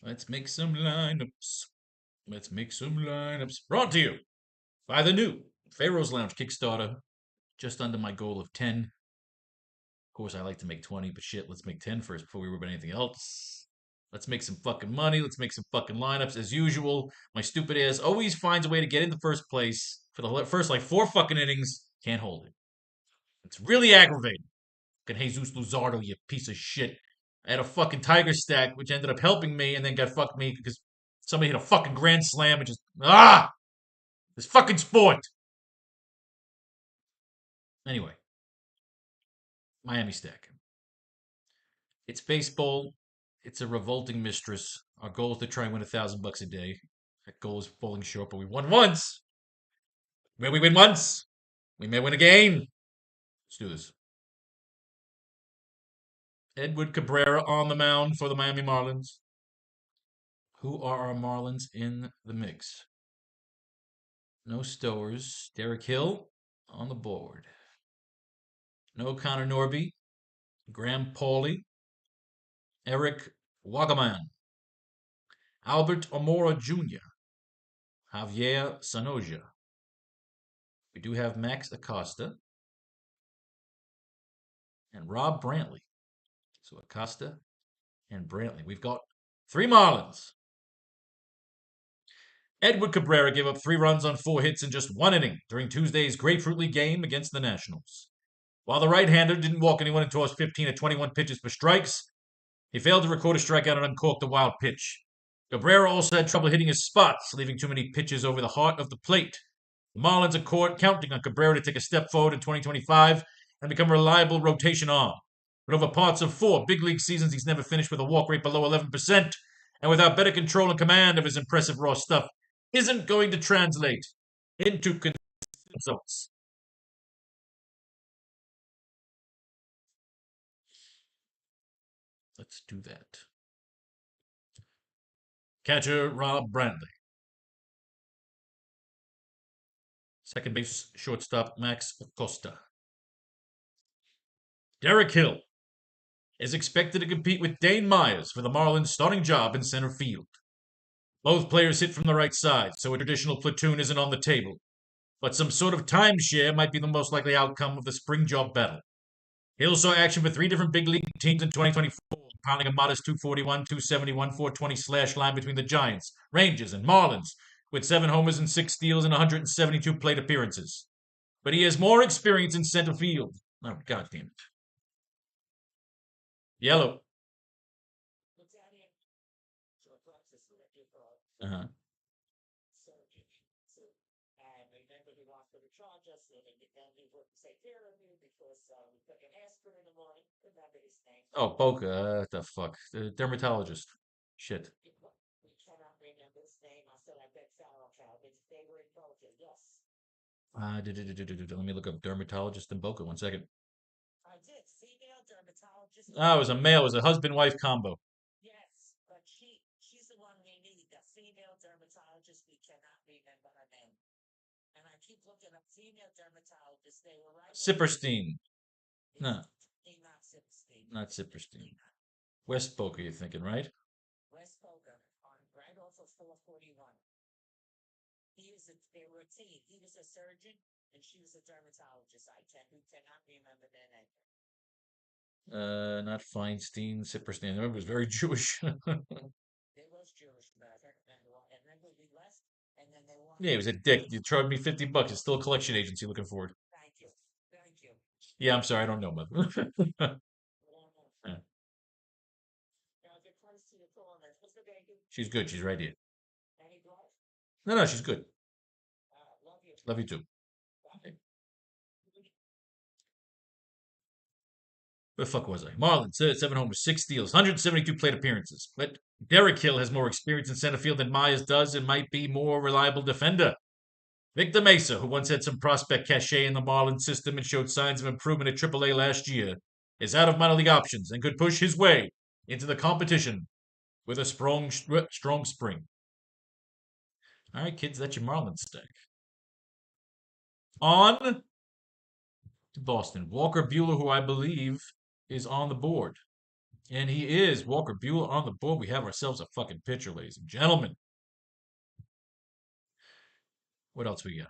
Let's make some lineups. Let's make some lineups. Brought to you by the new Faro's Lounge Kickstarter. Just under my goal of 10. Of course, I like to make 20, but shit, let's make 10 first before we worry about anything else. Let's make some fucking money. Let's make some fucking lineups. As usual, my stupid ass always finds a way to get in the first place for the first like 4 fucking innings. Can't hold it. It's really aggravating. Fucking Jesus Luzardo, you piece of shit. I had a fucking Tiger stack, which ended up helping me, and then got fucked me because somebody hit a fucking grand slam and just this fucking sport. Anyway, Miami stack. It's baseball. It's a revolting mistress. Our goal is to try and win $1,000 a day. That goal is falling short, but we won once. May we win once? We may win again. Let's do this. Edward Cabrera on the mound for the Miami Marlins. Who are our Marlins in the mix? No Stowers. Derek Hill on the board. No Connor Norby. Graham Pauley. Eric Wagaman. Albert Amora Jr. Javier Sanoja. We do have Max Acosta. And Rob Brantley. So Acosta and Brantley. We've got 3 Marlins. Edward Cabrera gave up 3 runs on 4 hits in just 1 inning during Tuesday's Grapefruit League game against the Nationals. While the right-hander didn't walk anyone and tossed 15 of 21 pitches for strikes, he failed to record a strikeout and uncorked a wild pitch. Cabrera also had trouble hitting his spots, leaving too many pitches over the heart of the plate. The Marlins are counting on Cabrera to take a step forward in 2025 and become a reliable rotation arm. But over parts of 4 big league seasons, he's never finished with a walk rate below 11%, and without better control and command of his impressive raw stuff, isn't going to translate into consistent results. Let's do that. Catcher, Rob Brantley. Second base, shortstop, Max Acosta. Derek Hill is expected to compete with Dane Myers for the Marlins' starting job in center field. Both players hit from the right side, so a traditional platoon isn't on the table. But some sort of timeshare might be the most likely outcome of the spring job battle. Hill saw action for 3 different big league teams in 2024, pounding a modest 241, 271, 420 slash line between the Giants, Rangers, and Marlins, with 7 homers and 6 steals and 172 plate appearances. But he has more experience in center field. Oh, God damn it. Yellow. Uh-huh. Oh, Boca. What the fuck? The dermatologist. Shit. Let me look up dermatologist in Boca. 1 second. Oh, it was a male. It was a husband-wife combo. Sipperstein. No, not Sipperstein. West Boca, you're thinking, right? Not Feinstein, Sipperstein. It was very Jewish. Yeah, he was a dick. You charged me $50. It's still a collection agency looking for it. Yeah, I'm sorry, I don't know, mother. Yeah. She's good. She's right here. No, no, she's good. Love you too. Where the fuck was I? Marlins, 7 homers, 6 steals, 172 plate appearances. But Derek Hill has more experience in center field than Myers does and might be more reliable defender. Victor Mesa, who once had some prospect cachet in the Marlins system and showed signs of improvement at AAA last year, is out of minor league options and could push his way into the competition with a strong spring. All right, kids, that's your Marlins stack. On to Boston. Walker Buehler, who I believe is on the board. And he is Walker Buehler on the board. We have ourselves a fucking pitcher, ladies and gentlemen. What else we got?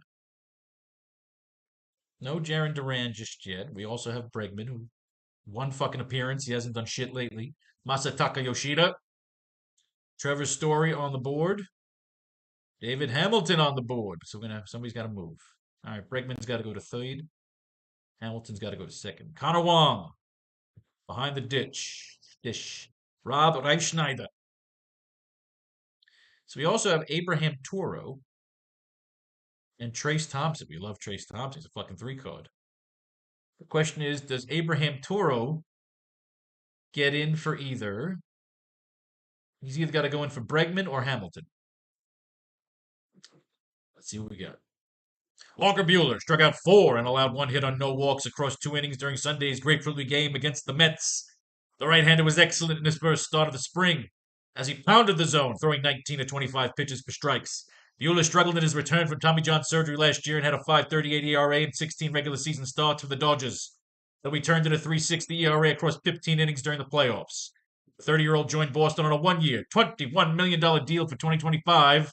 No Jaron Duran just yet. We also have Bregman, who one fucking appearance. He hasn't done shit lately. Masataka Yoshida. Trevor Story on the board. David Hamilton on the board. So we're gonna have somebody's got to move. All right, Bregman's got to go to third. Hamilton's got to go to second. Connor Wong behind the dish. Rob Reichschneider. So we also have Abraham Toro and Trace Thompson. We love Trace Thompson. He's a fucking 3 card. The question is, does Abraham Toro get in for either? He's either got to go in for Bregman or Hamilton. Let's see what we got. Walker Buehler struck out 4 and allowed 1 hit on no walks across 2 innings during Sunday's Grapefruit League game against the Mets. The right-hander was excellent in his first start of the spring as he pounded the zone, throwing 19 to 25 pitches for strikes. Buehler struggled in his return from Tommy John surgery last year and had a 5.38 ERA and 16 regular season starts for the Dodgers, though he turned in a 3.60 ERA across 15 innings during the playoffs. The 30-year-old joined Boston on a 1-year, $21 million deal for 2025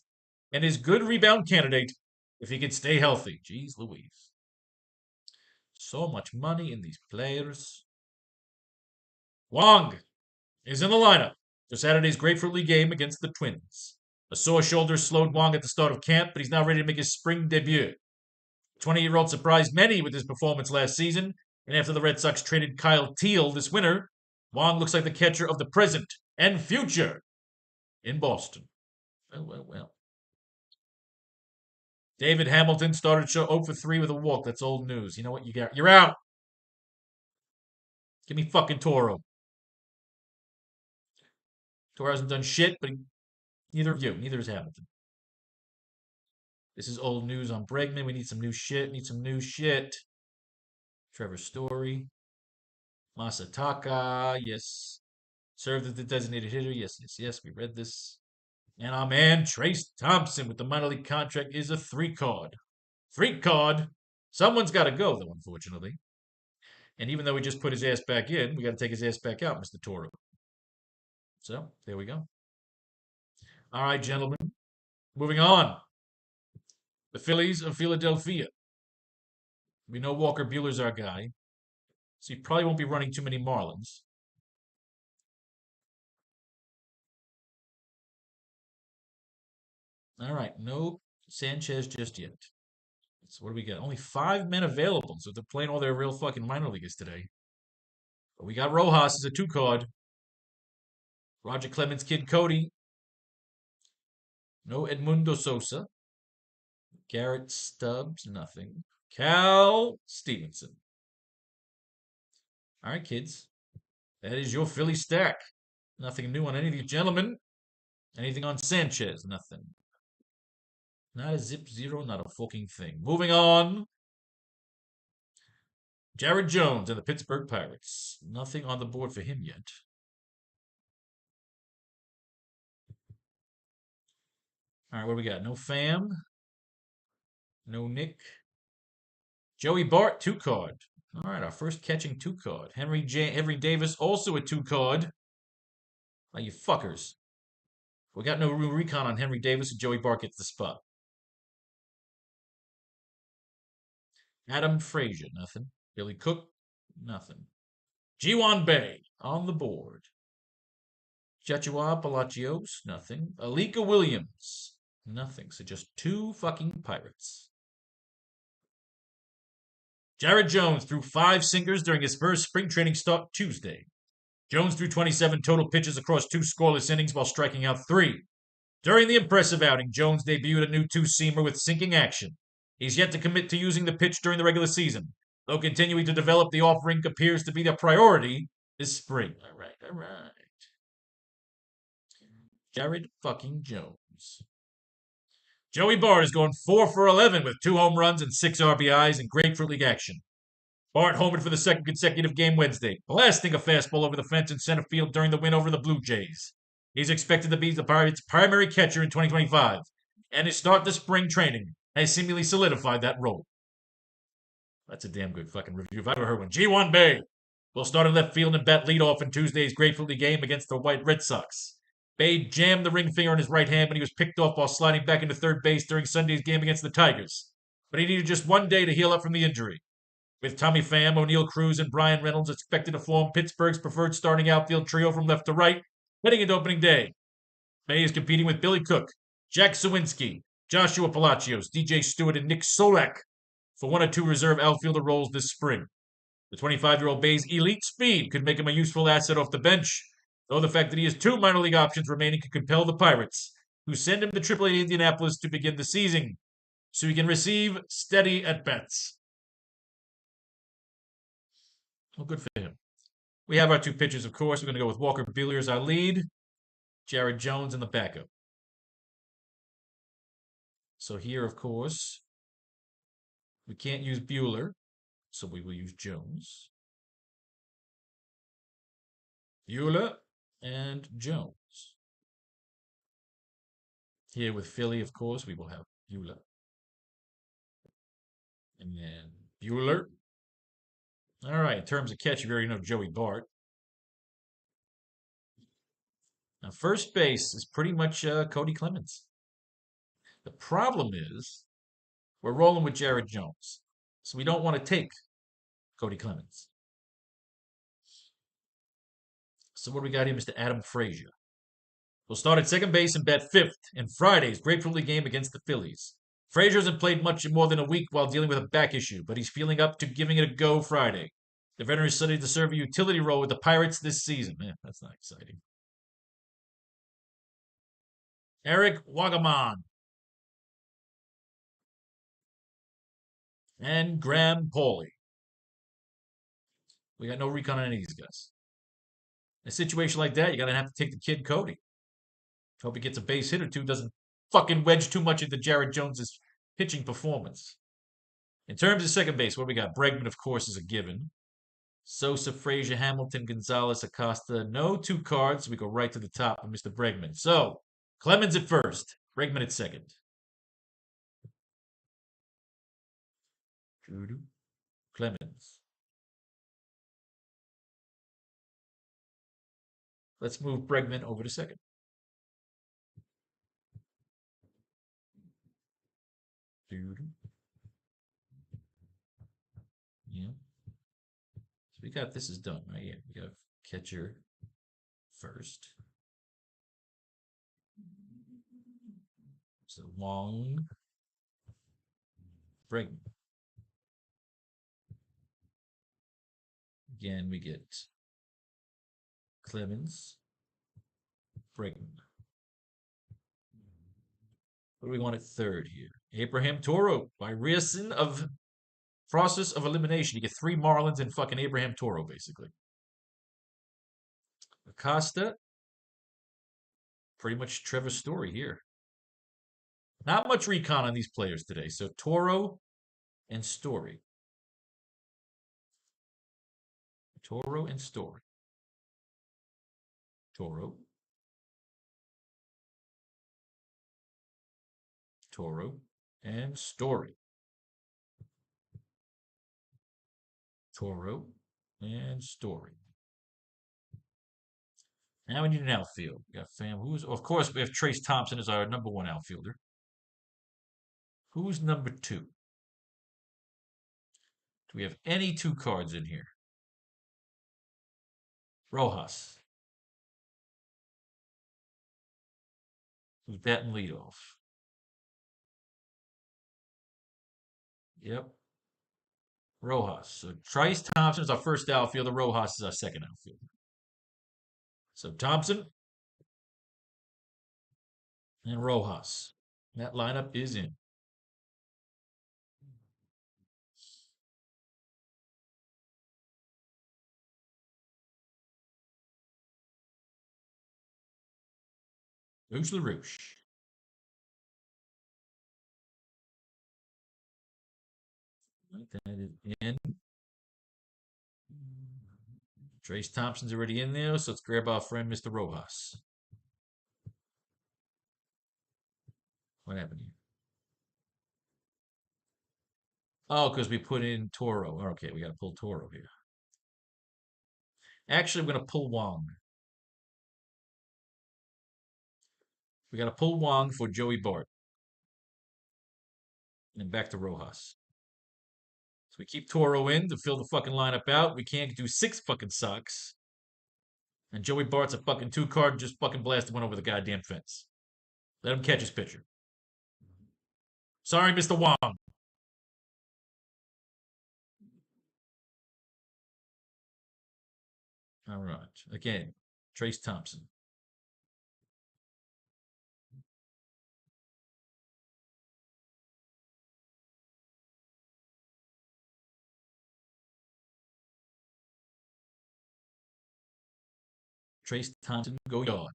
and is good rebound candidate if he could stay healthy. Jeez Louise. So much money in these players. Wong is in the lineup for Saturday's Grapefruit League game against the Twins. A sore shoulder slowed Wong at the start of camp, but he's now ready to make his spring debut. The 20-year-old surprised many with his performance last season, and after the Red Sox traded Kyle Teal this winter, Wong looks like the catcher of the present and future in Boston. Well. David Hamilton started show 0 for 3 with a walk. That's old news. You know what? You're out. Give me fucking Toro. Toro hasn't done shit, but neither is Hamilton. This is old news on Bregman. We need some new shit. Trevor Story. Masataka. Yes. Served as the designated hitter. Yes. We read this. And our man, Trace Thompson, with the minor league contract, is a 3-card. 3-card. Someone's got to go, though, unfortunately. And even though we just put his ass back in, we got to take his ass back out, Mr. Toro. So, there we go. All right, gentlemen. Moving on. The Phillies of Philadelphia. We know Walker Buehler's our guy, so he probably won't be running too many Marlins. All right, no Sanchez just yet. So what do we got? Only 5 men available, so they're playing all their real fucking minor leaguers today. But we got Rojas as a 2-card. Roger Clemens, Kid Cody. No Edmundo Sosa. Garrett Stubbs, nothing. Cal Stevenson. All right, kids. That is your Philly stack. Nothing new on any of these gentlemen. Anything on Sanchez? Nothing. Not a zip zero, not a fucking thing. Moving on. Jared Jones and the Pittsburgh Pirates. Nothing on the board for him yet. All right, what do we got? No Pham. No Nick. Joey Bart, 2-card. All right, our first catching 2-card. Henry Davis, also a 2-card. Oh, you fuckers. We got no recon on Henry Davis, and Joey Bart gets the spot. Adam Frazier, nothing. Billy Cook, nothing. G1 Bay on the board. Chachua Palacios, nothing. Alika Williams, nothing. So just 2 fucking Pirates. Jared Jones threw 5 sinkers during his first spring training start Tuesday. Jones threw 27 total pitches across 2 scoreless innings while striking out 3. During the impressive outing, Jones debuted a new 2-seamer with sinking action. He's yet to commit to using the pitch during the regular season, though continuing to develop the offering appears to be the priority this spring. All right. Jared fucking Jones. Joey Bart is going 4 for 11 with 2 home runs and 6 RBIs in Grapefruit League action. Bart homered for the second consecutive game Wednesday, blasting a fastball over the fence in center field during the win over the Blue Jays. He's expected to be the Pirates' primary catcher in 2025, and his start to spring training has seemingly solidified that role. That's a damn good fucking review if I've ever heard one. G1 Bay. Will start in left field and bat leadoff in Tuesday's Grateful Dead game against the White Red Sox. Bay jammed the ring finger in his right hand when he was picked off while sliding back into third base during Sunday's game against the Tigers. But he needed just one day to heal up from the injury. With Tommy Pham, O'Neill Cruz, and Brian Reynolds expected to form Pittsburgh's preferred starting outfield trio from left to right, heading into opening day. Bay is competing with Billy Cook, Jack Sawinski, Joshua Palacios, DJ Stewart, and Nick Solak for one or two reserve outfielder roles this spring. The 25-year-old Bay's elite speed could make him a useful asset off the bench, though the fact that he has two minor league options remaining could compel the Pirates, who send him to AAA Indianapolis to begin the season, so he can receive steady at-bats. Well, good for him. We have our two pitchers, of course. We're going to go with Walker Buehler as our lead, Jared Jones in the backup. So here, of course, we can't use Buehler, so we will use Jones. Buehler and Jones. Here with Philly, of course, we will have Buehler. And then Buehler. All right, in terms of catch, you already know Joey Bart. Now, first base is pretty much Cody Clemens. The problem is we're rolling with Jared Jones, so we don't want to take Cody Clemens. So what do we got here, Mr. Adam Frazier? We'll start at second base and bat fifth in Friday's Grateful Dead game against the Phillies. Frazier hasn't played much in more than a week while dealing with a back issue, but he's feeling up to giving it a go Friday. The veteran is studied to serve a utility role with the Pirates this season. That's not exciting. Eric Wagaman and Graham Pauley. We got no recon on any of these guys. In a situation like that, you're going to have to take the kid Cody. Hope he gets a base hit or two, doesn't fucking wedge too much into Jared Jones's pitching performance. In terms of second base, what we got? Bregman, of course, is a given. Sosa, Frazier, Hamilton, Gonzalez, Acosta. No two cards. We go right to the top of Mr. Bregman. So, Clemens at first. Bregman at second. Clemens. Let's move Bregman over to second. Yeah. So we got this is done, right? Yeah, we got catcher first. So Wong, Bregman. Again, we get Clemens, Bregman. What do we want at third here? Abraham Toro by reason of process of elimination. You get three Marlins and fucking Abraham Toro, basically. Acosta. Pretty much Trevor Story here. Not much recon on these players today. So Toro and Story. Toro and Story. Toro. Toro and Story. Toro and Story. Now we need an outfield. We got Pham. Of course, we have Trace Thompson as our number one outfielder. Who's number two? Do we have any two cards in here? Rojas. Who's batting leadoff? Yep. Rojas. So Trace Thompson is our first outfielder. Rojas is our second outfielder. So Thompson and Rojas. That lineup is in. Roosh LaRoosh. That is in. Trace Thompson's already in there, so let's grab our friend Mr. Rojas. What happened here? Oh, because we put in Toro. Okay, we got to pull Toro here. Actually, we're going to pull Wong. We got to pull Wong for Joey Bart. And back to Rojas. So we keep Toro in to fill the fucking lineup out. We can't do 6 fucking Sox. And Joey Bart's a fucking 2-card and just fucking blasted one over the goddamn fence. Let him catch his pitcher. Sorry, Mr. Wong. All right. Again, Trace Thompson. Trace Thompson, go yard.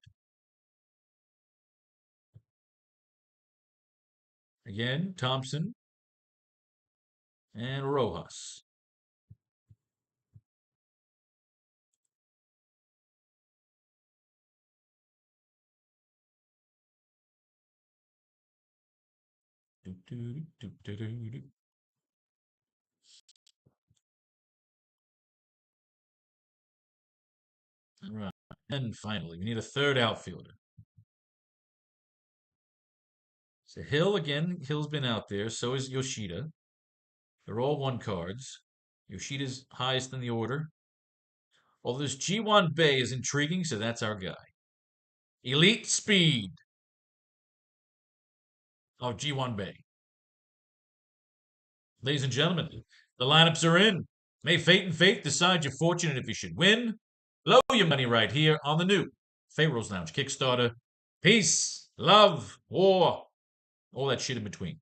Again, Thompson and Rojas. All right. And finally, we need a third outfielder. So Hill again. Hill's been out there. So is Yoshida. They're all 1-cards. Yoshida's highest in the order. Although this G1 Bay is intriguing, so that's our guy. Elite Speed of G1 Bay. Ladies and gentlemen, the lineups are in. May fate and faith decide your fortune and if you should win. Blow your money right here on the new Faro's Lounge Kickstarter. Peace, love, war, all that shit in between.